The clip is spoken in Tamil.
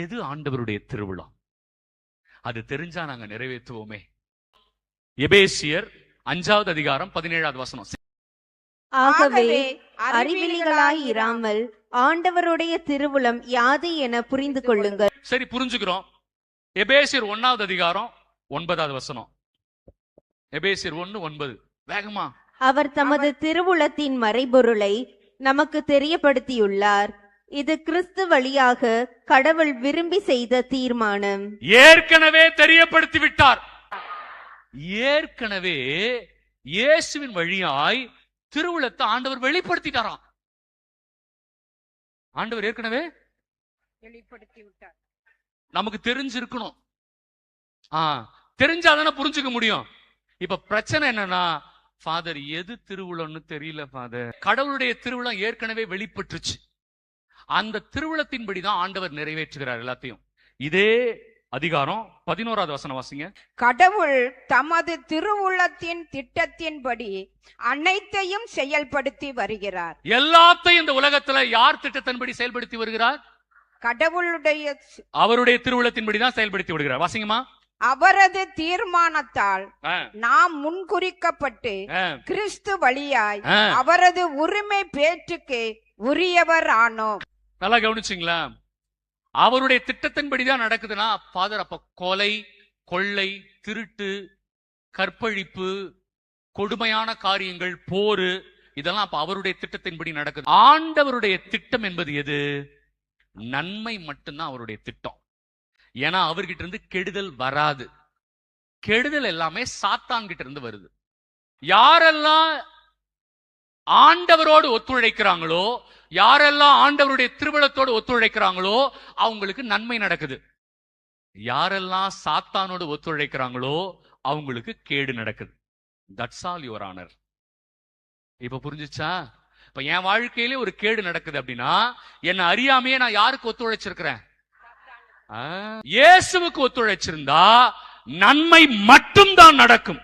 எது ஆண்டவருடைய திருவிழா? அது தெரிஞ்சா நாங்க நிறைவேற்றுவோமே. எபேசியர் 5வது அதிகாரம் 17வது வசனம். ஆகவே அறிவிலிகளாய் இராமல் ஆண்டவருடைய திருவுளம் யாது என புரிந்து கொள்ளுங்கள். சரி, புரிஞ்சுக்கிறோம். எபேசியர் 1வது அதிகாரம் 9வது வசனம். எபேசியர் 1:9 வேகமா. அவர் தமது திருவுளத்தின் மறைபொருளை நமக்கு தெரியப்படுத்தியுள்ளார். இது கிறிஸ்து வழியாக கடவுள் விரும்பி செய்த தீர்மானம். ஏற்கனவே தெரியப்படுத்தி விட்டார். ஏற்கனவே இயேசுவின் வழியாய் திருவுளத்தை ஆண்டவர் வெளிப்படுத்திட்டாராம். ஆண்டவர் ஏற்கனவே வெளிப்படுத்தி விட்டார். நமக்கு தெரிஞ்சிருக்கணும். தெரிஞ்சாதானே புரிஞ்சுக்க முடியும். இப்ப பிரச்சனை என்னன்னா, ஃபாதர் எது திருவுளம்னு தெரியல ஃபாதர். கடவுளுடைய திருவுளம் ஏற்கனவே வெளிப்பட்டுருச்சு. அந்த திருவுளத்தின்படிதான் ஆண்டவர் நிறைவேற்றுகிறார் எல்லாத்தையும். இதே அதிகாரம் 11வது வசனம் வாசிங்க. கடவுள் தமது திருவுளத்தின் திட்டத்தின்படி அனைத்தையும் செயல்படுத்தி வருகிறார். எல்லாத்தையும் இந்த உலகத்துல யார் திட்டத்தின்படி செயல்படுத்தி வருகிறார்? கடவுளுடைய அவருடைய திருவுளத்தின்படிதான் செயல்படுத்தி வருகிறார். வாசிங்கம்மா. அவரது தீர்மானத்தால் நாம் முன்குறிக்கப்பட்டு கிறிஸ்து வழியாய் அவரது உரிமை பேச்சுக்கு உரியவர் ஆனோம். நல்லா கவனிச்சிங்களா? அவருடைய திட்டத்தின்படிதான் நடக்குதுன்னா ஃபாதர் அப்ப கொலை, கொள்ளை, திருட்டு, கற்பழிப்பு, கொடுமையான காரியங்கள், போரு, இதெல்லாம் அப்ப அவருடைய திட்டத்தின்படி நடக்குது. ஆண்டவருடைய திட்டம் என்பது எது? நன்மை மட்டும்தான் அவருடைய திட்டம். ஏன்னா அவர்கிட்ட இருந்து கெடுதல் வராது. கெடுதல் எல்லாமே சாத்தான் கிட்ட இருந்து வருது. யாரெல்லாம் ஆண்டவரோடு ஒத்துழைக்கிறாங்களோ, யாரெல்லாம் ஆண்டவருடைய திருவிழத்தோடு ஒத்துழைக்கிறாங்களோ அவங்களுக்கு நன்மை நடக்குது. யாரெல்லாம் சாத்தானோடு ஒத்துழைக்கிறாங்களோ அவங்களுக்கு கேடு நடக்குது. That's all your honour. இப்ப புரிஞ்சுச்சா? இப்ப என் வாழ்க்கையிலே ஒரு கேடு நடக்குது அப்படின்னா என்ன அறியாமையே நான் யாருக்கு ஒத்துழைச்சிருக்கிறேன்? இயேசுவுக்கு ஒத்துழைச்சிருந்தா நன்மை மட்டும்தான் நடக்கும்.